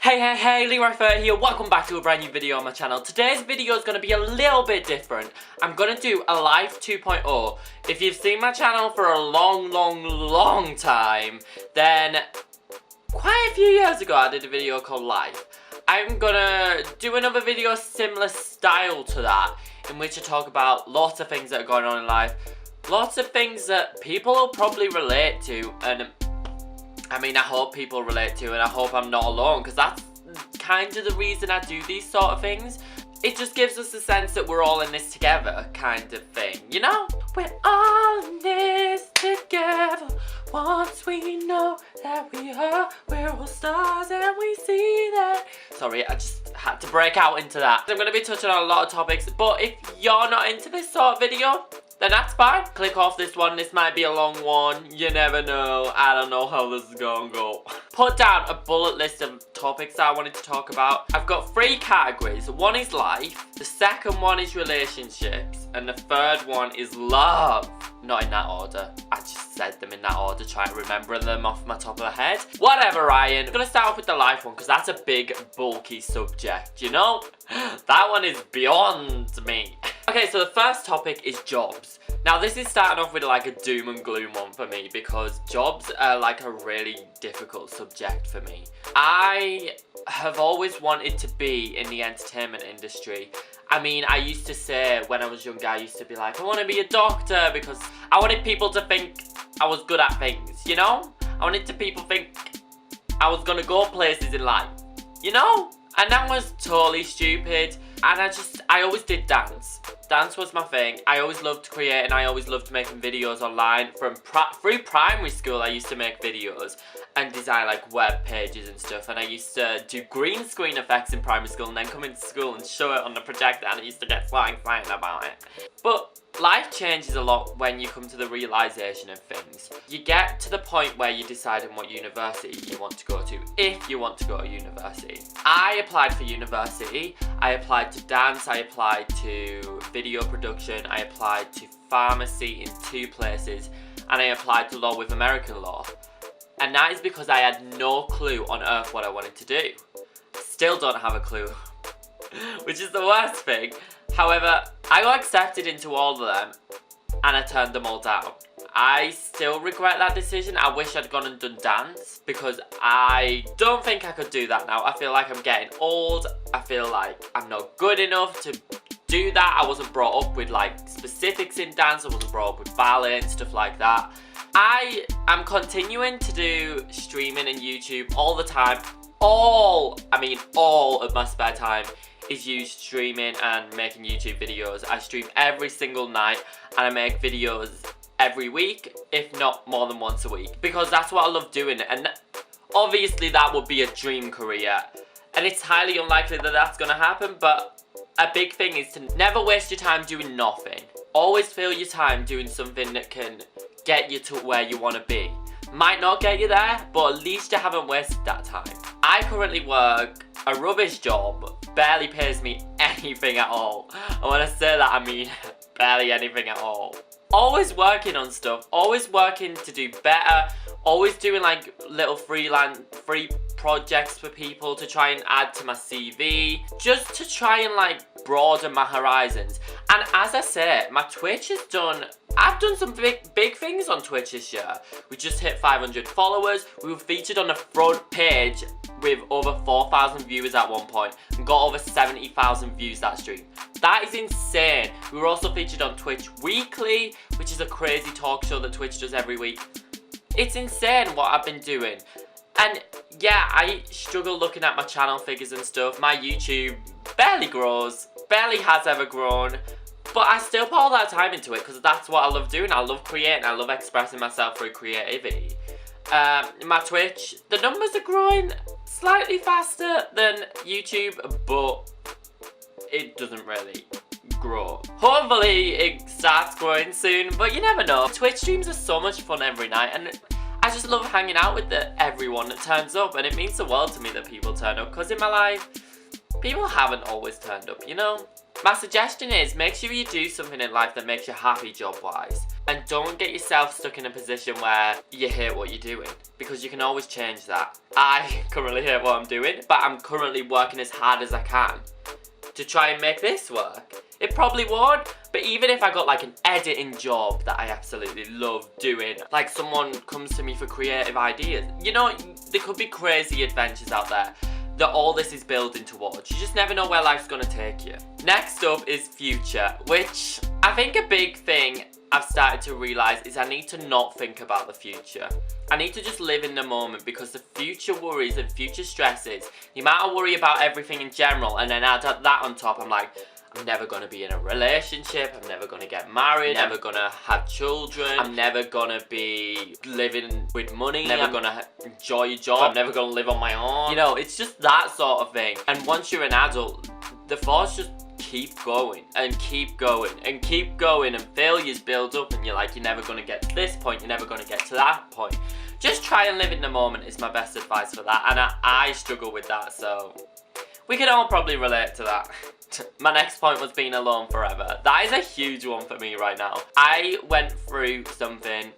Hey, Leroy Fur here, welcome back to a brand new video on my channel. Today's video is going to be a little bit different. I'm going to do a Life 2.0. If you've seen my channel for a long time, then quite a few years ago I did a video called Life. I'm going to do another video similar style to that, in which I talk about lots of things that are going on in life. Lots of things that people will probably relate to, and I mean, I hope people relate to, and I hope I'm not alone, because that's kind of the reason I do these sort of things. It just gives us a sense that we're all in this together, kind of thing, you know? We're all in this together, once we know that we're all stars and we see that. Sorry, I just had to break out into that. I'm going to be touching on a lot of topics, but if you're not into this sort of video, then that's fine. Click off this one. This might be a long one. You never know. I don't know how this is gonna go. Put down a bullet list of topics that I wanted to talk about. I've got 3 categories. One is life, the second one is relationships, and the third one is love. Not in that order. I just said them in that order, trying to remember them off my top of the head. Whatever, Ryan. I'm gonna start off with the life one, because that's a big, bulky subject, you know? That one is beyond me. Okay, so the first topic is jobs. Now this is starting off with like a doom and gloom one for me, because jobs are like a really difficult subject for me. I have always wanted to be in the entertainment industry. I mean, I used to say when I was younger, I used to be like, I want to be a doctor, because I wanted people to think I was good at things, you know? I wanted people to think I was gonna go places in life, you know? And that was totally stupid. And I always did dance. Dance was my thing. I always loved creating. I always loved making videos online. Through primary school, I used to make videos and design like web pages and stuff. And I used to do green screen effects in primary school and then come into school and show it on the projector, and I used to get flying about it. But life changes a lot when you come to the realization of things. You get to the point where you're deciding what university you want to go to, if you want to go to university. I applied for university. I applied to dance, I applied to video production, I applied to pharmacy in 2 places, and I applied to law with American law. And that is because I had no clue on earth what I wanted to do. Still don't have a clue, which is the worst thing. However, I got accepted into all of them, and I turned them all down. I still regret that decision. I wish I'd gone and done dance, because I don't think I could do that now. I feel like I'm getting old. I feel like I'm not good enough to do that. I wasn't brought up with like specifics in dance. I wasn't brought up with ballet and stuff like that. I am continuing to do streaming and YouTube all the time. All of my spare time is used streaming and making YouTube videos. I stream every single night, and I make videos every week, if not more than once a week, because that's what I love doing. And obviously that would be a dream career, and it's highly unlikely that that's gonna happen, but a big thing is to never waste your time doing nothing. Always fill your time doing something that can get you to where you want to be. Might not get you there, but at least you haven't wasted that time. I currently work a rubbish job, barely pays me anything at all. And when I say that, I mean barely anything at all. Always working on stuff, always working to do better, always doing like little free projects for people to try and add to my CV, just to try and like broaden my horizons. And as I say, my Twitch has done, I've done some big things on Twitch this year. We just hit 500 followers. We were featured on the front page with over 4,000 viewers at one point, and got over 70,000 views that stream. That is insane. We were also featured on Twitch Weekly, which is a crazy talk show that Twitch does every week. It's insane what I've been doing. And yeah, I struggle looking at my channel figures and stuff. My YouTube barely grows, barely has ever grown. But I still put all that time into it, because that's what I love doing. I love creating, I love expressing myself through creativity. My Twitch, the numbers are growing slightly faster than YouTube, but it doesn't really grow. Hopefully it starts growing soon, but you never know. Twitch streams are so much fun every night, and I just love hanging out with everyone that turns up, and it means the world to me that people turn up, because in my life, people haven't always turned up, you know? My suggestion is make sure you do something in life that makes you happy job-wise. And don't get yourself stuck in a position where you hate what you're doing. Because you can always change that. I currently hate what I'm doing, but I'm currently working as hard as I can to try and make this work. It probably won't, but even if I got like an editing job that I absolutely love doing, like someone comes to me for creative ideas, you know, there could be crazy adventures out there that all this is building towards. You just never know where life's gonna take you. Next up is future, which I think a big thing I've started to realise is I need to not think about the future. I need to just live in the moment, because the future worries and future stresses, the amount of worry about everything in general, and then add that on top, I'm like, I'm never gonna be in a relationship, I'm never gonna get married, never gonna have children, I'm never gonna be living with money, never gonna enjoy a job, I'm never gonna live on my own. You know, it's just that sort of thing. And once you're an adult, the thoughts just keep going and keep going and keep going, and failures build up, and you're like, you're never gonna get to this point, you're never gonna get to that point. Just try and live in the moment is my best advice for that, and I struggle with that, so we can all probably relate to that. My next point was being alone forever. That is a huge one for me right now. I went through something,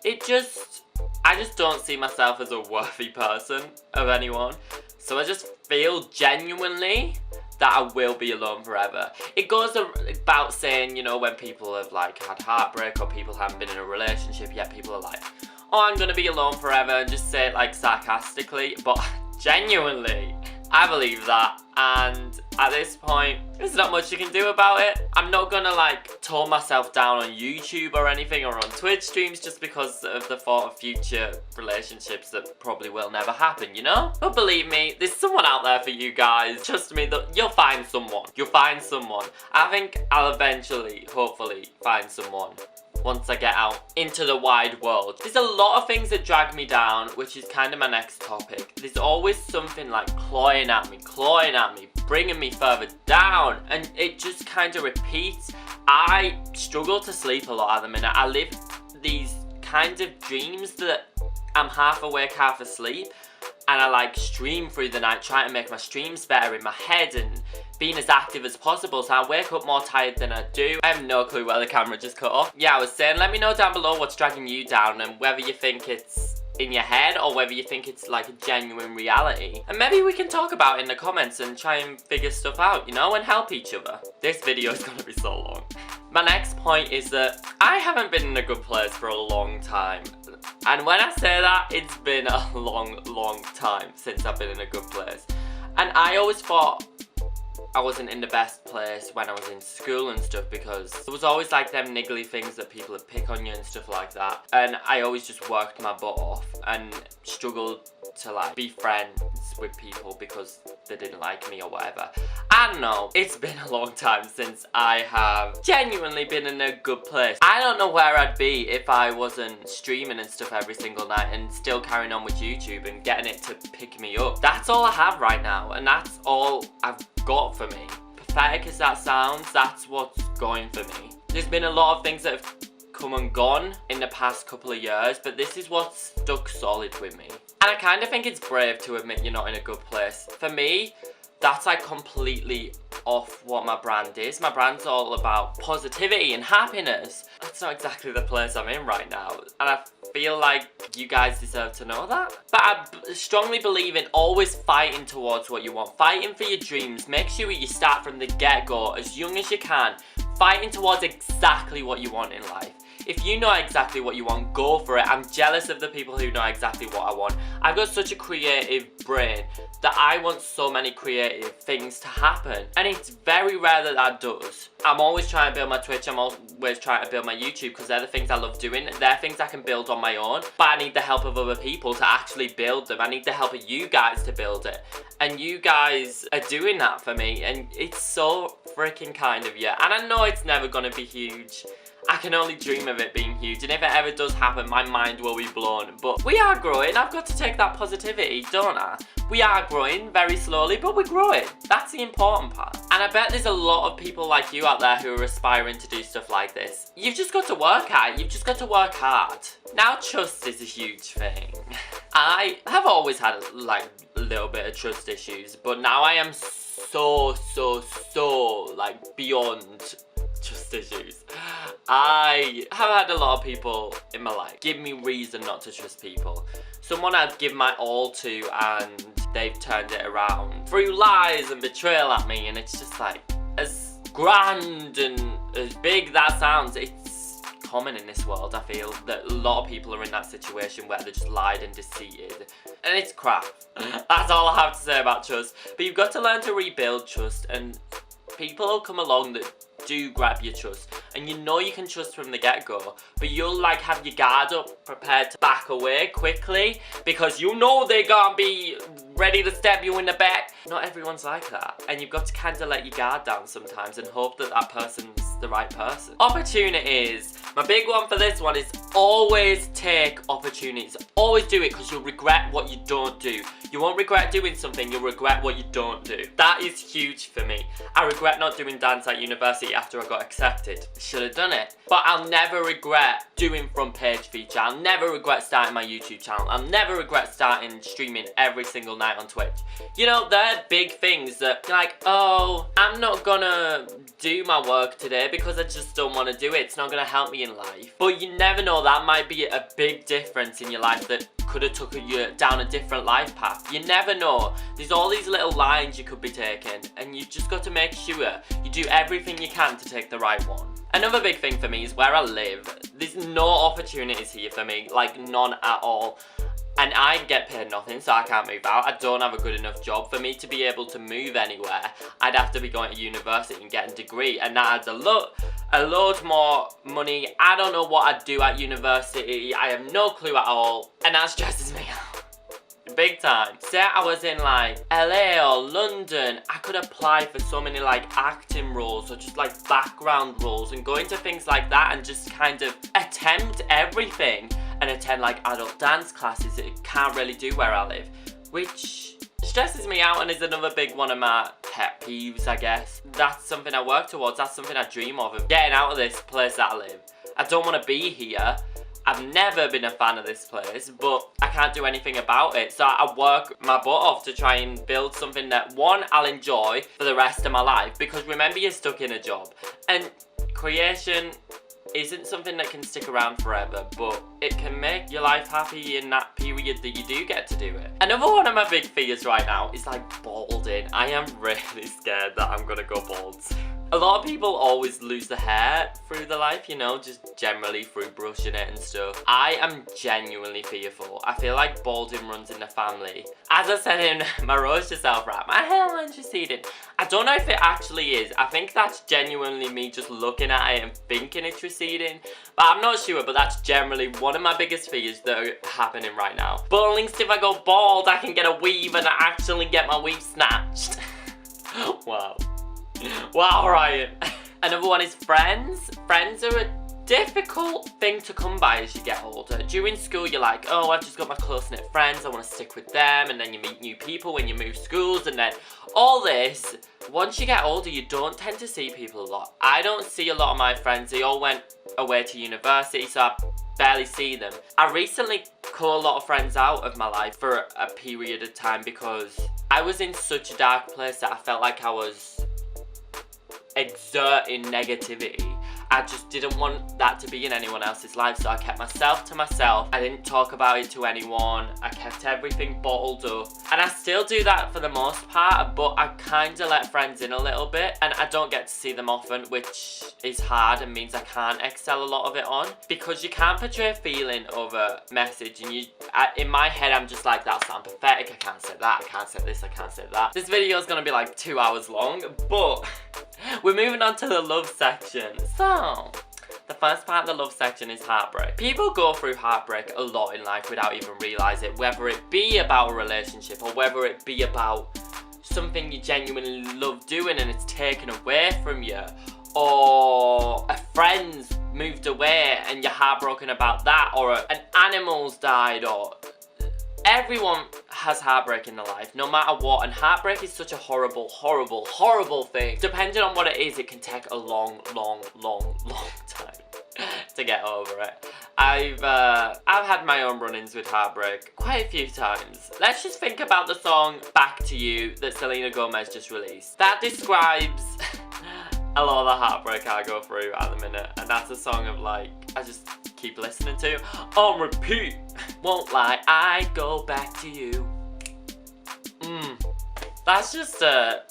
I just don't see myself as a worthy person of anyone, so I just feel genuinely that I will be alone forever. It goes about saying, you know, when people have like had heartbreak or people haven't been in a relationship yet, people are like, oh, I'm gonna be alone forever, and just say it like sarcastically, but genuinely, I believe that, and at this point, there's not much you can do about it. I'm not gonna like tone myself down on YouTube or anything, or on Twitch streams, just because of the thought of future relationships that probably will never happen, you know? But believe me, there's someone out there for you guys. Trust me, that you'll find someone. You'll find someone. I think I'll eventually, hopefully, find someone once I get out into the wide world. There's a lot of things that drag me down, which is kind of my next topic. There's always something like clawing at me, bringing me further down, and it just kind of repeats. I struggle to sleep a lot at the minute. I live these kinds of dreams that I'm half awake, half asleep, and I like stream through the night, trying to make my streams better in my head and being as active as possible, so I wake up more tired than I do. I have no clue where the camera just cut off. Yeah, I was saying, let me know down below what's dragging you down, and whether you think it's in your head or whether you think it's like a genuine reality. And maybe we can talk about it in the comments and try and figure stuff out, you know, and help each other. This video is gonna be so long. My next point is that I haven't been in a good place for a long time. And when I say that, it's been a long time since I've been in a good place. And I always thought I wasn't in the best place when I was in school and stuff, because there was always like them niggly things that people would pick on you and stuff like that. And I always just worked my butt off and struggled to like be friends with people because they didn't like me or whatever. I don't know, it's been a long time since I have genuinely been in a good place. I don't know where I'd be if I wasn't streaming and stuff every single night and still carrying on with YouTube and getting it to pick me up. That's all I have right now, and that's all I've got for me. Pathetic as that sounds, that's what's going for me. There's been a lot of things that have come and gone in the past couple of years, but this is what's stuck solid with me. And I kind of think it's brave to admit you're not in a good place. For me, that's like completely off what my brand is. My brand's all about positivity and happiness. That's not exactly the place I'm in right now, and I feel like you guys deserve to know that. But I strongly believe in always fighting towards what you want, fighting for your dreams. Make sure you start from the get-go as young as you can, fighting towards exactly what you want in life. If you know exactly what you want, go for it. I'm jealous of the people who know exactly what I want. I've got such a creative brain that I want so many creative things to happen, and it's very rare that that does. I'm always trying to build my Twitch, I'm always trying to build my YouTube, because they're the things I love doing. They're things I can build on my own, but I need the help of other people to actually build them. I need the help of you guys to build it, and you guys are doing that for me, and it's so freaking kind of you. And I know it's never gonna be huge. I can only dream of it being huge, and if it ever does happen, my mind will be blown. But we are growing. I've got to take that positivity, don't I? We are growing very slowly, but we're growing. That's the important part. And I bet there's a lot of people like you out there who are aspiring to do stuff like this. You've just got to work at it. You've just got to work hard. Now, trust is a huge thing. I have always had like a little bit of trust issues, but now I am so like beyond trust issues. I have had a lot of people in my life give me reason not to trust people. Someone I'd give my all to and they've turned it around through lies and betrayal at me, and it's just like, as grand and as big that sounds, it's common in this world. I feel that a lot of people are in that situation where they're just lied and deceived, and it's crap. That's all I have to say about trust. But you've got to learn to rebuild trust, and people will come along that do grab your trust, and you know you can trust from the get-go, but you'll like have your guard up, prepared to back away quickly because you know they're gonna be ready to stab you in the back. Not everyone's like that, and you've got to kind of let your guard down sometimes and hope that that person's the right person. Opportunities. My big one for this one is always take opportunities. Always do it, because you'll regret what you don't do. You won't regret doing something, you'll regret what you don't do. That is huge for me. I regret not doing dance at university after I got accepted. Should have done it. But I'll never regret doing front page feature. I'll never regret starting my YouTube channel. I'll never regret starting streaming every single night on Twitch. You know, they're big things that you're like, oh, I'm not gonna do my work today because I just don't want to do it. It's not gonna help me in life. But you never know, that might be a big difference in your life that could have took you down a different life path. You never know. There's all these little lines you could be taking, and you've just got to make sure you do everything you can to take the right one. Another big thing for me is where I live. There's no opportunities here for me, like none at all. And I get paid nothing, so I can't move out. I don't have a good enough job for me to be able to move anywhere. I'd have to be going to university and getting a degree, and that adds a load more money. I don't know what I'd do at university. I have no clue at all, and that stresses me out. Big time. Say I was in like LA or London, I could apply for so many like acting roles or just like background roles and go into things like that and just kind of attempt everything and attend like adult dance classes. It can't really do where I live, which stresses me out and is another big one of my pet peeves, I guess. That's something I work towards. That's something I dream of getting out of this place that I live. I don't want to be here. I've never been a fan of this place, but I can't do anything about it. So I work my butt off to try and build something that, one, I'll enjoy for the rest of my life. Because remember, you're stuck in a job. And creation isn't something that can stick around forever, but it can make your life happy in that period that you do get to do it. Another one of my big fears right now is like balding. I am really scared that I'm gonna go bald. A lot of people always lose their hair through their life, you know, just generally through brushing it and stuff. I am genuinely fearful. I feel like balding runs in the family. As I said in my Roast Yourself rap, my hairline's receding. I don't know if it actually is. I think that's genuinely me just looking at it and thinking it's receding. But I'm not sure, but that's generally one of my biggest fears that are happening right now. But at least if I go bald, I can get a weave and I actually get my weave snatched. Wow. Wow, Ryan. Another one is friends. Friends are a difficult thing to come by as you get older. During school, you're like, oh, I've just got my close-knit friends, I want to stick with them, and then you meet new people when you move schools, and then all this. Once you get older, you don't tend to see people a lot. I don't see a lot of my friends. They all went away to university, so I barely see them. I recently cut a lot of friends out of my life for a period of time because I was in such a dark place that I felt like I was exerting negativity. I just didn't want that to be in anyone else's life, so I kept myself to myself. I didn't talk about it to anyone. I kept everything bottled up. And I still do that for the most part, but I kind of let friends in a little bit, and I don't get to see them often, which is hard and means I can't excel a lot of it on. Because you can't portray feeling over message, and in my head I'm just like, that sounds pathetic, I can't say that, I can't say this, I can't say that. This video is going to be like 2 hours long, but we're moving on to the love section. So, the first part of the love section is heartbreak. People go through heartbreak a lot in life without even realising it, whether it be about a relationship or whether it be about something you genuinely love doing and it's taken away from you, or a friend's moved away and you're heartbroken about that, or an animal's died, or everyone has heartbreak in their life, no matter what, and heartbreak is such a horrible, horrible, horrible thing. Depending on what it is, it can take a long, long, long, long time to get over it. I've had my own run-ins with heartbreak quite a few times. Let's just think about the song Back to You that Selena Gomez just released. That describes a lot of the heartbreak I go through at the minute, and that's a song of like, I just keep listening to on repeat. Won't lie, I go back to you. That's just a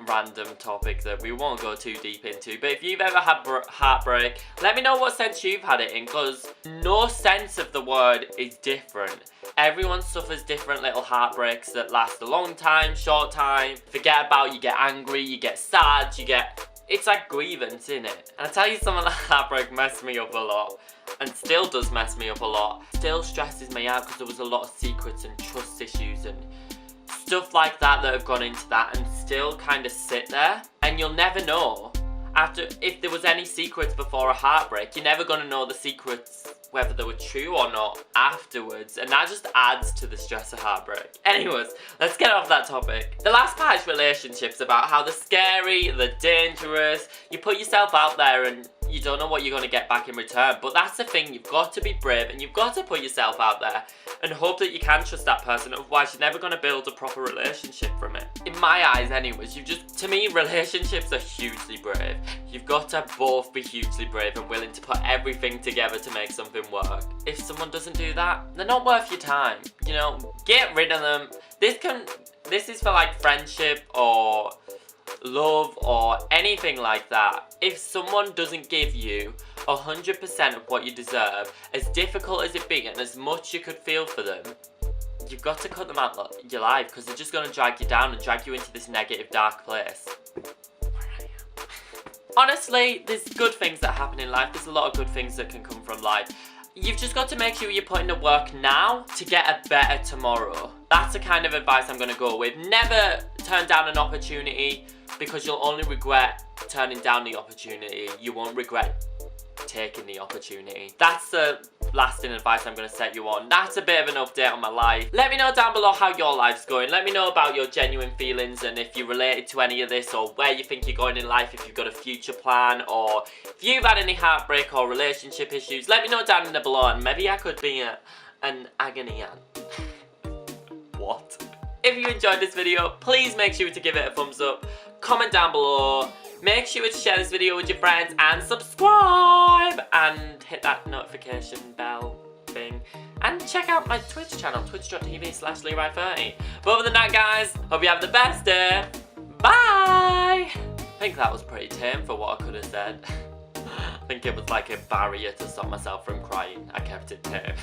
random topic that we won't go too deep into, but if you've ever had heartbreak, let me know what sense you've had it in, because no sense of the word is different. Everyone suffers different little heartbreaks that last a long time, short time, forget about, you get angry, you get sad, it's like grievance, isn't it? And I tell you, some of the heartbreak messed me up a lot, and still does mess me up a lot. Still stresses me out because there was a lot of secrets and trust issues and stuff like that have gone into that, and still kind of sit there. And you'll never know after, if there was any secrets before a heartbreak, you're never gonna know the secrets, whether they were true or not, afterwards, and that just adds to the stress of heartbreak. Anyways, let's get off that topic. The last part is relationships, about how they're scary, they're dangerous, you put yourself out there and you don't know what you're going to get back in return. But that's the thing, you've got to be brave and you've got to put yourself out there and hope that you can trust that person, otherwise you're never going to build a proper relationship from it. In my eyes anyways, to me, relationships are hugely brave. You've got to both be hugely brave and willing to put everything together to make something work. If someone doesn't do that, they're not worth your time. You know, get rid of them. This is for like friendship or love or anything like that. If someone doesn't give you 100% of what you deserve, as difficult as it be and as much you could feel for them, you've got to cut them out of your life, because they're just going to drag you down and drag you into this negative, dark place. Honestly, there's good things that happen in life. There's a lot of good things that can come from life. You've just got to make sure you're putting the work now to get a better tomorrow. That's the kind of advice I'm going to go with. Never turn down an opportunity, because you'll only regret turning down the opportunity. You won't regret taking the opportunity. That's the lasting advice I'm going to set you on. That's a bit of an update on my life. Let me know down below how your life's going. Let me know about your genuine feelings and if you're related to any of this, or where you think you're going in life, if you've got a future plan, or if you've had any heartbreak or relationship issues. Let me know down in the below, and maybe I could be an agony aunt. What? If you enjoyed this video, please make sure to give it a thumbs up, comment down below, make sure to share this video with your friends, and subscribe, and hit that notification bell thing, and check out my Twitch channel, twitch.tv/LeRide30. But other than that, guys, hope you have the best day. Bye! I think that was pretty tame for what I could have said. I think it was like a barrier to stop myself from crying. I kept it tame.